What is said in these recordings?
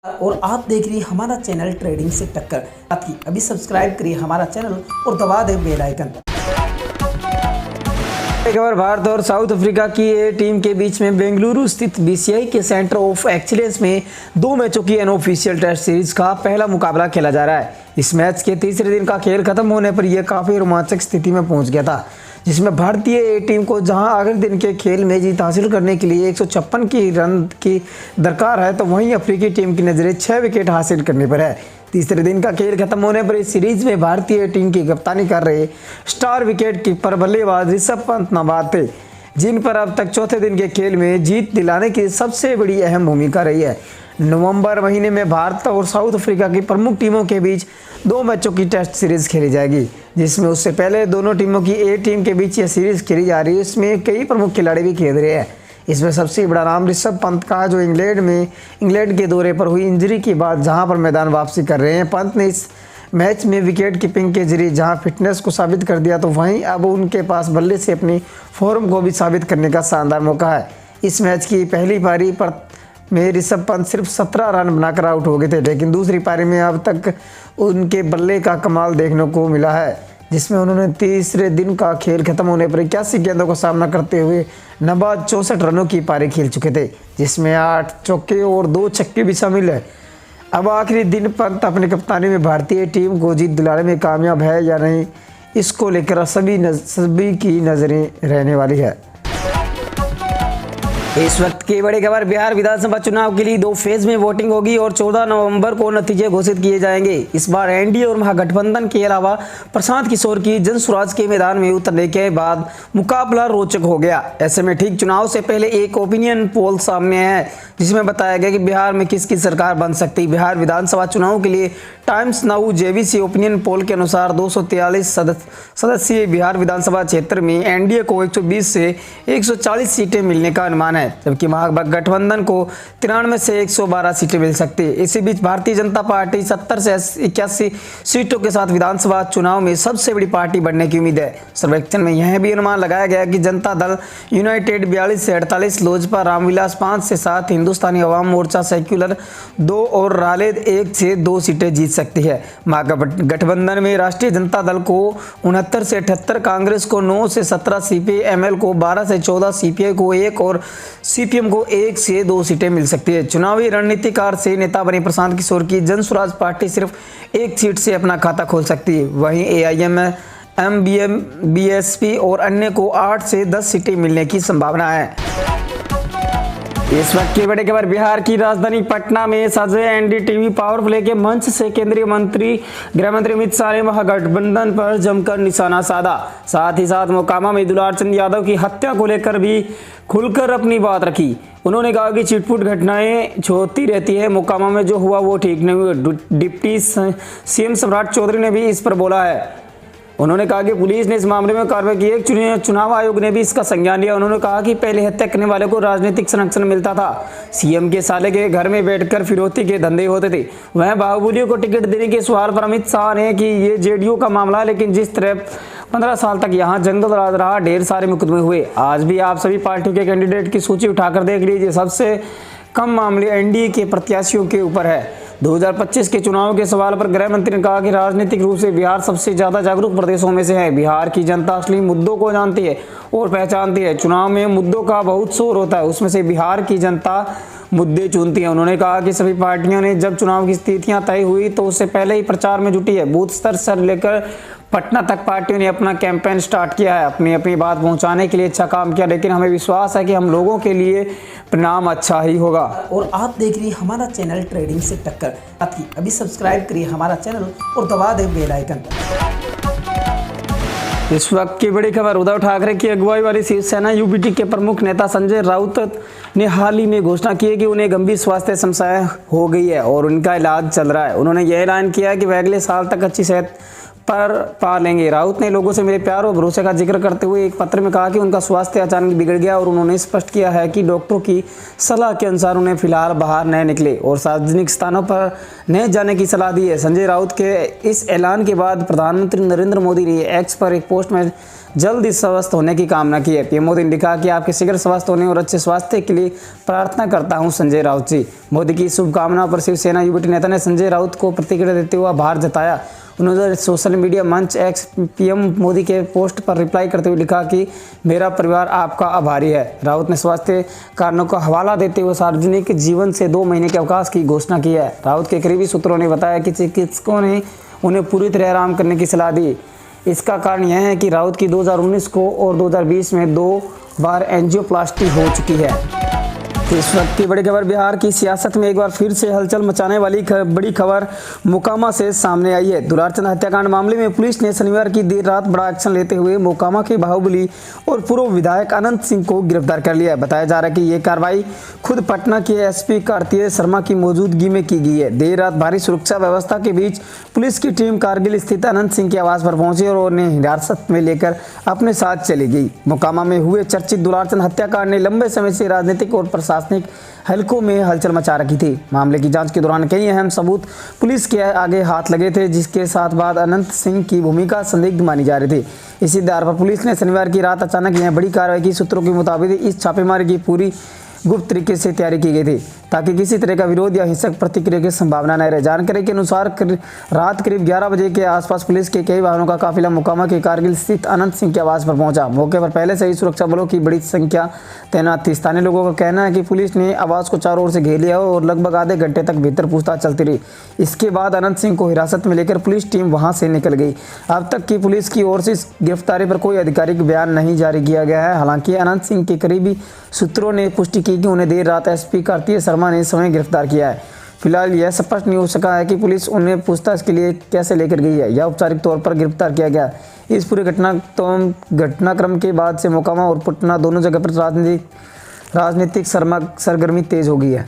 और आप देख रही हमारा चैनल ट्रेडिंग से टक्कर। साथ ही अभी सब्सक्राइब करिए हमारा चैनल और दबा दें बेल आइकन। खबर भारत और साउथ अफ्रीका की ए टीम के बीच में बेंगलुरु स्थित बीसीआई के सेंटर ऑफ एक्सीलेंस में 2 मैचों की अनऑफिशियल टेस्ट सीरीज का पहला मुकाबला खेला जा रहा है। इस मैच के तीसरे दिन का खेल खत्म होने पर यह काफी रोमांचक स्थिति में पहुंच गया था, जिसमें भारतीय ए टीम को जहां आखिरी दिन के खेल में जीत हासिल करने के लिए 156 की रन की दरकार है, तो वहीं अफ्रीकी टीम की नजरें 6 विकेट हासिल करने पर है। तीसरे दिन का खेल खत्म होने पर इस सीरीज में भारतीय टीम की कप्तानी कर रहे स्टार विकेट कीपर बल्लेबाज ऋषभ पंत नाबाद थे, जिन पर अब तक चौथे दिन के खेल में जीत दिलाने की सबसे बड़ी अहम भूमिका रही है। नवंबर महीने में भारत और साउथ अफ्रीका की प्रमुख टीमों के बीच 2 मैचों की टेस्ट सीरीज खेली जाएगी, जिसमें उससे पहले दोनों टीमों की ए टीम के बीच यह सीरीज खेली जा रही है। इसमें कई प्रमुख खिलाड़ी भी खेल रहे हैं। इसमें सबसे बड़ा नाम ऋषभ पंत का, जो इंग्लैंड के दौरे पर हुई इंजरी के बाद जहां पर मैदान वापसी कर रहे हैं। पंत ने इस मैच में विकेट कीपिंग के जरिए जहां फिटनेस को साबित कर दिया, तो वहीं अब उनके पास बल्ले से अपनी फॉर्म को भी साबित करने का शानदार मौका है। इस मैच की पहली पारी पर में ऋषभ पंत सिर्फ 17 रन बनाकर आउट हो गए थे, लेकिन दूसरी पारी में अब तक उनके बल्ले का कमाल देखने को मिला है, जिसमें उन्होंने तीसरे दिन का खेल खत्म होने पर 81 गेंदों का सामना करते हुए नाबाद 64 रनों की पारी खेल चुके थे, जिसमें 8 चौके और 2 छक्के भी शामिल है। अब आखिरी दिन पंत अपनी कप्तानी में भारतीय टीम को जीत दिलाने में कामयाब है या नहीं, इसको लेकर सभी की नजरें रहने वाली है। इस वक्त की बड़ी खबर, बिहार विधानसभा चुनाव के लिए 2 फेज में वोटिंग होगी और 14 नवंबर को नतीजे घोषित किए जाएंगे। इस बार एनडीए और महागठबंधन के अलावा प्रशांत किशोर की जन स्वराज के मैदान में उतरने के बाद मुकाबला रोचक हो गया। ऐसे में ठीक चुनाव से पहले एक ओपिनियन पोल सामने है, जिसमें बताया गया कि बिहार में किसकी सरकार बन सकती है। बिहार विधानसभा चुनाव के लिए times now JBC opinion poll के अनुसार 243 सदस्यीय बिहार विधानसभा क्षेत्र में एनडीए को 120 से 140 सीटें मिलने का अनुमान है, जबकि महागठबंधन को 93 से 112 सीटें मिल सकती है। इसी बीच भारतीय जनता पार्टी 70 से 81 सीटों के साथ विधानसभा चुनाव में सबसे बड़ी पार्टी बनने की उम्मीद है। सर्वेक्षण में यह भी अनुमान लगाया गया कि जनता दल यूनाइटेड 42 से 48, लोजपा रामविलास 5 से 7, हिंदुस्तानी अवाम मोर्चा सेक्युलर 2 और रालेद 1 से 2 सीटें जीत सकती है। महागठबंधन में राष्ट्रीय जनता दल को 69 से 78, कांग्रेस को 9 से 17, सीपीएमएल को 12 से 14, सीपीआई को 1 और सीपीएम को 1 से 2 सीटें मिल सकती है। चुनावी रणनीतिकार से नेता बने प्रशांत किशोर की जन स्वराज पार्टी सिर्फ 1 सीट से अपना खाता खोल सकती है। वहीं एआईएमएम, बीएसपी और अन्य को 8 से 10 सीटें मिलने की संभावना है। इस वक्त की बड़ी खबर, बिहार की राजधानी पटना में सजे एनडीटीवी पावर प्ले के मंच से केंद्रीय गृह मंत्री अमित शाह ने महागठबंधन पर जमकर निशाना साधा। साथ ही साथ मोकामा में दुलार चंद यादव की हत्या को लेकर भी खुलकर अपनी बात रखी। उन्होंने कहा कि छिटपुट घटनाएं होती रहती है, मोकामा में जो हुआ वो ठीक नहीं हुआ। डिप्टी सीएम सम्राट चौधरी ने भी इस पर बोला है। उन्होंने कहा कि पुलिस ने इस मामले में कार्रवाई की है, चुनाव आयोग ने भी इसका संज्ञान लिया। उन्होंने कहा कि पहले हत्या करने वाले को राजनीतिक संरक्षण मिलता था, सीएम के साले के घर में बैठकर फिरौती के धंधे होते थे। वह बाहुबलियों को टिकट देने के सवाल पर अमित शाह ने कि ये जेडीयू का मामला, लेकिन जिस तरह 15 साल तक यहाँ जंगल राज रहा, ढेर सारे मुकदमे हुए। आज भी आप सभी पार्टियों के कैंडिडेट की सूची उठाकर देख लीजिए, सबसे कम मामले एनडीए के प्रत्याशियों के ऊपर है। 2025 के चुनाव के सवाल पर गृह मंत्री ने कहा कि राजनीतिक रूप से बिहार सबसे ज्यादा जागरूक प्रदेशों में से है। बिहार की जनता असली मुद्दों को जानती है और पहचानती है। चुनाव में मुद्दों का बहुत शोर होता है, उसमें से बिहार की जनता मुद्दे चुनती है। उन्होंने कहा कि सभी पार्टियों ने जब चुनाव की स्थितियां तय हुई तो उससे पहले ही प्रचार में जुटी है। बूथ स्तर से लेकर पटना तक पार्टियों ने अपना कैंपेन स्टार्ट किया है, अपनी बात पहुंचाने के लिए अच्छा काम किया, लेकिन हमें विश्वास है कि हम लोगों के लिए परिणाम अच्छा ही होगा। और आप देख रही हमारा चैनल ट्रेडिंग से टक्कर। साथ ही अभी सब्सक्राइब करिए हमारा चैनल और दबा दें बेल आइकन। इस वक्त की बड़ी खबर, उद्धव ठाकरे की अगुवाई वाली शिवसेना यूबीटी के प्रमुख नेता संजय राउत ने हाल ही में घोषणा की है कि उन्हें गंभीर स्वास्थ्य समस्या हो गई है और उनका इलाज चल रहा है। उन्होंने यह ऐलान किया कि वह अगले साल तक अच्छी सेहत पर पा लेंगे। राउत ने लोगों से मेरे प्यार और भरोसे का जिक्र करते हुए एक पत्र में कहा कि उनका स्वास्थ्य अचानक बिगड़ गया और उन्होंने स्पष्ट किया है कि डॉक्टरों की सलाह के अनुसार उन्हें फिलहाल बाहर न निकले और सार्वजनिक स्थानों पर न जाने की सलाह दी है। संजय राउत के इस ऐलान के बाद प्रधानमंत्री नरेंद्र मोदी ने एक्स पर एक पोस्ट में जल्द ही स्वस्थ होने की कामना की है। पीएम मोदी ने लिखा कि आपके शीघ्र स्वस्थ होने और अच्छे स्वास्थ्य के लिए प्रार्थना करता हूं, संजय राउत जी। मोदी की शुभकामनाओं पर शिवसेना युवती नेता ने संजय राउत को प्रतिक्रिया देते हुए आभार जताया। उन्होंने सोशल मीडिया मंच एक्स पीएम मोदी के पोस्ट पर रिप्लाई करते हुए लिखा कि मेरा परिवार आपका आभारी है। राउत ने स्वास्थ्य कारणों का हवाला देते हुए सार्वजनिक जीवन से 2 महीने के अवकाश की घोषणा की है। राउत के करीबी सूत्रों ने बताया कि चिकित्सकों ने उन्हें पूरी तरह आराम करने की सलाह दी। इसका कारण यह है कि राउत की 2019 को और 2020 में 2 बार एंजियोप्लास्टी हो चुकी है। तो इस वक्त की बड़ी खबर, बिहार की सियासत में एक बार फिर से हलचल मचाने वाली बड़ी खबर मोकामा से सामने आई है। दुलारचंद हत्याकांड मामले में पुलिस ने शनिवार की देर रात बड़ा एक्शन लेते हुए मोकामा के बाहुबली और पूर्व विधायक अनंत सिंह को गिरफ्तार कर लिया है। बताया जा रहा है कि ये कार्रवाई खुद पटना के एसपी कार्तिकेय शर्मा की मौजूदगी में की गई है। देर रात भारी सुरक्षा व्यवस्था के बीच पुलिस की टीम कारगिल स्थित अनंत सिंह के आवास पर पहुंची और उन्हें हिरासत में लेकर अपने साथ चली गई। मोकामा में हुए चर्चित दुलारचंद हत्याकांड ने लंबे समय से राजनीतिक और प्रशासनिक हलकों में हलचल मचा रखी थी। मामले की जांच के दौरान कई अहम सबूत पुलिस के आगे हाथ लगे थे, जिसके साथ बाद अनंत सिंह की भूमिका संदिग्ध मानी जा रही थी। इसी आधार पर पुलिस ने शनिवार की रात अचानक यह बड़ी कार्रवाई की। सूत्रों के मुताबिक इस छापेमारी की पूरी गुप्त तरीके से तैयारी की गई थी ताकि किसी तरह का विरोध या हिंसक प्रतिक्रिया की संभावना न रहे। जानकारी के अनुसार रात करीब 11 बजे के आसपास पुलिस के कई वाहनों का काफिला मोकामा के कारगिल स्थित अनंत सिंह के आवास पर पहुंचा। मौके पर पहले से ही सुरक्षा बलों की बड़ी संख्या तैनात थी। स्थानीय लोगों का कहना है कि पुलिस ने आवास को चारों ओर से घेर लिया और लगभग आधे घंटे तक भीतर पूछताछ चलती रही। इसके बाद अनंत सिंह को हिरासत में लेकर पुलिस टीम वहां से निकल गई। अब तक की पुलिस की ओर से इस गिरफ्तारी पर कोई आधिकारिक बयान नहीं जारी किया गया है। हालांकि अनंत सिंह के करीबी सूत्रों ने पुष्टि की कि उन्हें देर रात एसपी कार्तिकेय शर्मा ने इस समय गिरफ्तार किया है। फिलहाल यह स्पष्ट नहीं हो सका है कि पुलिस उन्हें पूछताछ के लिए कैसे लेकर गई है या औपचारिक तौर पर गिरफ्तार किया गया। इस पूरे घटनाक्रम के बाद से मोकामा और पटना दोनों जगह पर राजनीतिक सरगर्मी तेज हो गई है।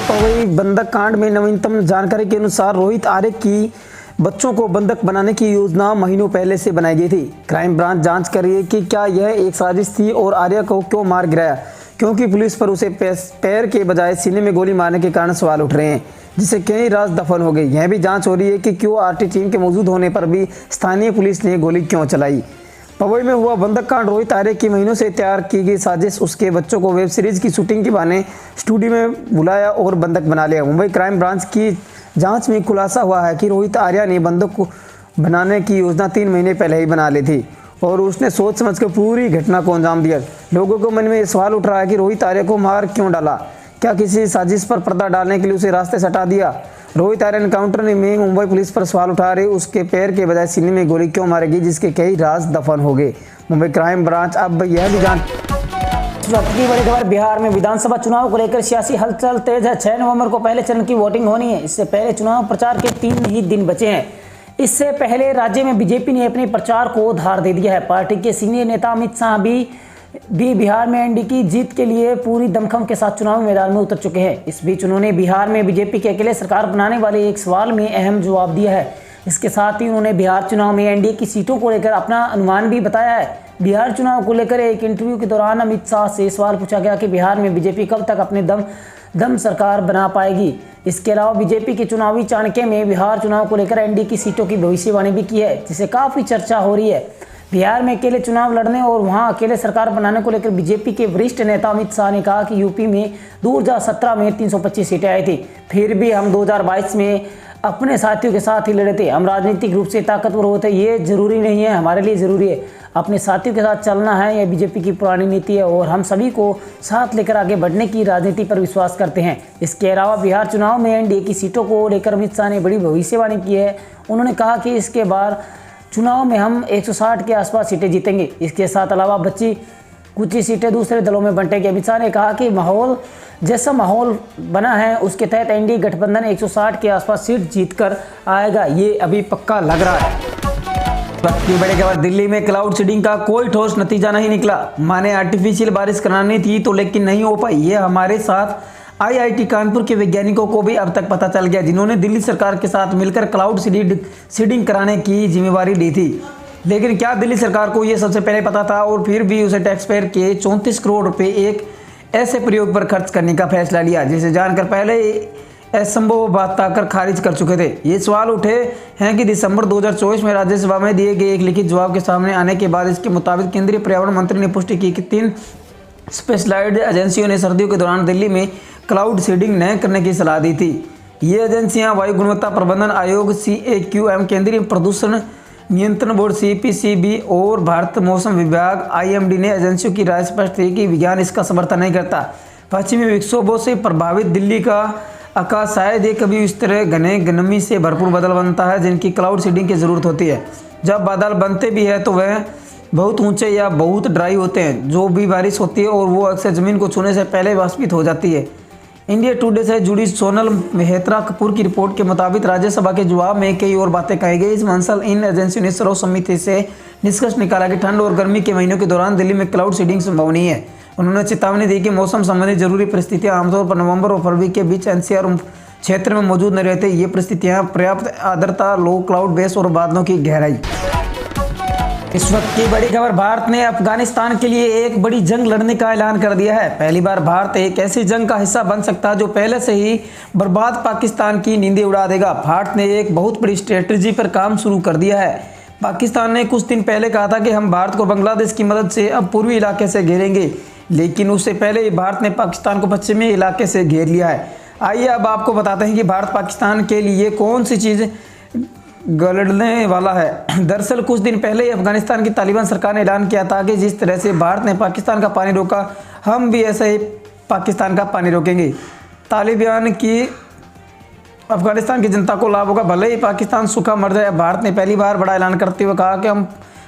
तो वही बंधक कांड में नवीनतम जानकारी के अनुसार रोहित आर्य की बच्चों को बंधक बनाने की योजना महीनों पहले से बनाई गई थी। क्राइम ब्रांच जांच कर रही है कि क्या यह एक साजिश थी और आर्य को क्यों मार गिराया, क्योंकि पुलिस पर उसे पैर के बजाय सीने में गोली मारने के कारण सवाल उठ रहे हैं, जिससे कई राज दफन हो गई। यह भी जांच हो रही है कि क्यों आरटी टीम के मौजूद होने पर भी स्थानीय पुलिस ने गोली क्यों चलाई। पवई में हुआ बंधक कांड रोहित आर्य की महीनों से तैयार की गई साजिश, उसके बच्चों को वेब सीरीज की शूटिंग के बहाने स्टूडियो में बुलाया और बंधक बना लिया। मुंबई क्राइम ब्रांच की जांच में खुलासा हुआ है कि रोहित आर्य ने बंधक को बनाने की योजना 3 महीने पहले ही बना ली थी और उसने सोच समझ कर पूरी घटना को अंजाम दिया। लोगों के मन में ये सवाल उठ रहा है कि रोहित आर्य को मार क्यों डाला, क्या किसी साजिश पर पर्दा डालने के लिए उसे रास्ते से हटा दिया। रोहित आर्य एनकाउंटर में मुंबई पुलिस पर सवाल उठा रही, उसके पैर के बजाय सीने में गोली क्यों मारेगी, जिसके कई राज दफन हो गए। मुंबई क्राइम ब्रांच अब यह भी जान की बड़ी खबर, बिहार में विधानसभा चुनाव को लेकर सियासी हलचल तेज है। 6 नवंबर को पहले चरण की वोटिंग होनी है। इससे पहले चुनाव प्रचार के 3 ही दिन बचे हैं। इससे पहले राज्य में बीजेपी ने अपने प्रचार को धार दे दिया है। पार्टी के सीनियर नेता अमित शाह भी बिहार में एनडीए की जीत के लिए पूरी दमखम के साथ चुनावी मैदान में उतर चुके हैं। इस बीच उन्होंने बिहार में बीजेपी के अकेले सरकार बनाने वाले एक सवाल में अहम जवाब दिया है। इसके साथ ही उन्होंने बिहार चुनाव में एनडीए की सीटों को लेकर अपना अनुमान भी बताया है। बिहार चुनाव को लेकर एक इंटरव्यू के दौरान अमित शाह से सवाल पूछा गया कि बिहार में बीजेपी कब तक अपने दम सरकार बना पाएगी। इसके अलावा बीजेपी के चुनावी चाणक्य में बिहार चुनाव को लेकर एनडीए की सीटों की भविष्यवाणी भी की है, जिससे काफ़ी चर्चा हो रही है। बिहार में अकेले चुनाव लड़ने और वहां अकेले सरकार बनाने को लेकर बीजेपी के वरिष्ठ नेता अमित शाह ने कहा कि यूपी में 2017 में 325 सीटें आई थी, फिर भी हम 2022 में अपने साथियों के साथ ही लड़े थे। हम राजनीतिक रूप से ताकतवर होते, ये जरूरी नहीं है, हमारे लिए ज़रूरी है अपने साथियों के साथ चलना है। यह बीजेपी की पुरानी नीति है और हम सभी को साथ लेकर आगे बढ़ने की राजनीति पर विश्वास करते हैं। इसके अलावा बिहार चुनाव में एनडीए की सीटों को लेकर अमित शाह ने बड़ी भविष्यवाणी की है। उन्होंने कहा कि इसके बाद चुनाव में हम 160 के आसपास सीटें जीतेंगे। इसके साथ अलावा बची कुछ सीटें दूसरे दलों में बंटेंगी। अमित शाह ने कहा कि जैसा माहौल बना है उसके तहत एनडीए गठबंधन 160 के आसपास सीट जीतकर आएगा, ये अभी पक्का लग रहा है। की बड़ी खबर, दिल्ली में क्लाउड सीडिंग का कोई ठोस नतीजा नहीं निकला। माने आर्टिफिशियल बारिश करानी थी तो लेकिन नहीं हो पाई। ये हमारे साथ IIT कानपुर के वैज्ञानिकों को भी अब तक पता चल गया, जिन्होंने दिल्ली सरकार के साथ मिलकर क्लाउड सीडिंग कराने की जिम्मेवारी ली थी। लेकिन क्या दिल्ली सरकार को ये सबसे पहले पता था और फिर भी उसे टैक्सपेयर के 34 करोड़ रुपए एक ऐसे प्रयोग पर खर्च करने का फैसला लिया जिसे जानकर पहले असंभव बात आकर खारिज कर चुके थे। ये सवाल उठे हैं कि दिसंबर 2024 में राज्यसभा में दिए गए एक लिखित जवाब के सामने आने के बाद इसके मुताबिक केंद्रीय पर्यावरण मंत्री ने पुष्टि की कि 3 स्पेशलाइज्ड एजेंसियों ने सर्दियों के दौरान दिल्ली में क्लाउड सीडिंग न करने की सलाह दी थी। ये एजेंसियां वायु गुणवत्ता प्रबंधन आयोग CAQM, केंद्रीय प्रदूषण नियंत्रण बोर्ड CPCB और भारत मौसम विभाग IMD ने एजेंसियों की राय स्पष्ट थी कि विज्ञान इसका समर्थन नहीं करता। पश्चिमी विक्षोभों से प्रभावित दिल्ली का आकाश शायद ही कभी इस तरह घने नमी से भरपूर बादल बनता है जिनकी क्लाउड सीडिंग की ज़रूरत होती है। जब बादल बनते भी है तो वह बहुत ऊंचे या बहुत ड्राई होते हैं। जो भी बारिश होती है और वो अक्सर ज़मीन को छूने से पहले वाष्पित हो जाती है। इंडिया टुडे से जुड़ी सोनल मेहत्रा कपूर की रिपोर्ट के मुताबिक राज्यसभा के जवाब में कई और बातें कही गई। इस मंसल इन एजेंसियों ने सर्वसम्मति से निष्कर्ष निकाला कि ठंड और गर्मी के महीनों के दौरान दिल्ली में क्लाउड सीडिंग संभव नहीं है। उन्होंने चेतावनी दी कि मौसम संबंधी जरूरी परिस्थितियां आमतौर पर नवंबर और फरवरी के बीच NCR क्षेत्र में मौजूद नहीं रहते। ये परिस्थितियां पर्याप्त आर्द्रता, लो क्लाउड बेस और बादलों की गहराई। इस वक्त की बड़ी खबर, भारत ने अफगानिस्तान के लिए एक बड़ी जंग लड़ने का ऐलान कर दिया है। पहली बार भारत एक ऐसी जंग का हिस्सा बन सकता है जो पहले से ही बर्बाद पाकिस्तान की नींदें उड़ा देगा। भारत ने एक बहुत बड़ी स्ट्रेटजी पर काम शुरू कर दिया है। पाकिस्तान ने कुछ दिन पहले कहा था कि हम भारत को बांग्लादेश की मदद से अब पूर्वी इलाके से घेरेंगे, लेकिन उससे पहले ही भारत ने पाकिस्तान को पश्चिमी इलाके से घेर लिया है। आइए अब आपको बताते हैं कि भारत पाकिस्तान के लिए कौन सी चीज़ गलने वाला है। दरअसल कुछ दिन पहले ही अफगानिस्तान की तालिबान सरकार ने ऐलान किया था कि जिस तरह से भारत ने पाकिस्तान का पानी रोका, हम भी ऐसे ही पाकिस्तान का पानी रोकेंगे। तालिबान की अफगानिस्तान की जनता को लाभ होगा, भले ही पाकिस्तान सूखा मर जाए। भारत ने पहली बार बड़ा ऐलान करते हुए कहा कि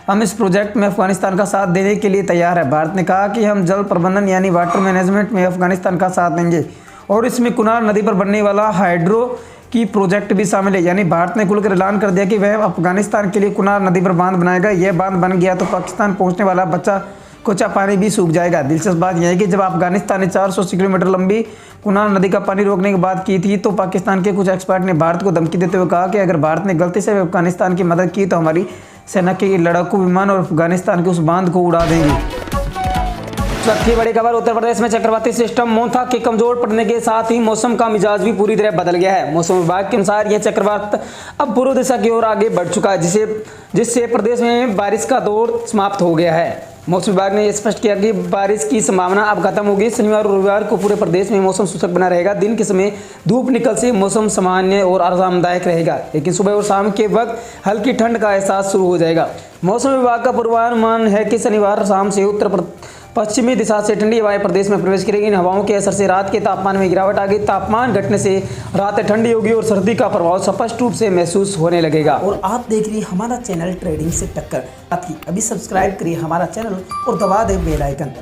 हम इस प्रोजेक्ट में अफगानिस्तान का साथ देने के लिए तैयार है। भारत ने कहा कि हम जल प्रबंधन यानी वाटर मैनेजमेंट में अफगानिस्तान का साथ देंगे और इसमें कुनार नदी पर बनने वाला हाइड्रो की प्रोजेक्ट भी शामिल है। यानी भारत ने खुलकर ऐलान कर दिया कि वह अफगानिस्तान के लिए कुनार नदी पर बांध बनाएगा। यह बांध बन गया तो पाकिस्तान पहुंचने वाला बच्चा कुचा पानी भी सूख जाएगा। दिलचस्प बात यह है कि जब अफगानिस्तान ने 480 किलोमीटर लंबी कुनार नदी का पानी रोकने की बात की थी तो पाकिस्तान के कुछ एक्सपर्ट ने भारत को धमकी देते हुए कहा कि अगर भारत ने गलती से अफगानिस्तान की मदद की तो हमारी सेना के लड़ाकू विमान और अफगानिस्तान के उस बांध को उड़ा देंगे। सबसे बड़ी खबर, उत्तर प्रदेश में चक्रवाती सिस्टम मोन्था के कमजोर पड़ने के साथ ही मौसम का मिजाज भी पूरी तरह बदल गया है। मौसम विभाग के अनुसार यह चक्रवात अब पूर्व दिशा की ओर आगे बढ़ चुका है, जिससे प्रदेश में बारिश का दौर समाप्त हो गया है। मौसम विभाग ने यह स्पष्ट किया कि बारिश की संभावना अब खत्म होगी। शनिवार और रविवार को पूरे प्रदेश में मौसम शुष्क बना रहेगा। दिन के समय धूप निकल से मौसम सामान्य और आरामदायक रहेगा, लेकिन सुबह और शाम के वक्त हल्की ठंड का एहसास शुरू हो जाएगा। मौसम विभाग का पूर्वानुमान है कि शनिवार शाम से उत्तर पश्चिमी दिशा से ठंडी हवाएं प्रदेश में प्रवेश करेगी। इन हवाओं के असर से रात के तापमान में गिरावट आ गई। तापमान घटने से रात ठंडी होगी और सर्दी का प्रभाव स्पष्ट रूप से महसूस होने लगेगा। और आप देख रही हमारा चैनल ट्रेडिंग से टक्कर। अभी सब्सक्राइब करिए हमारा चैनल और दबा दें बेल आइकन।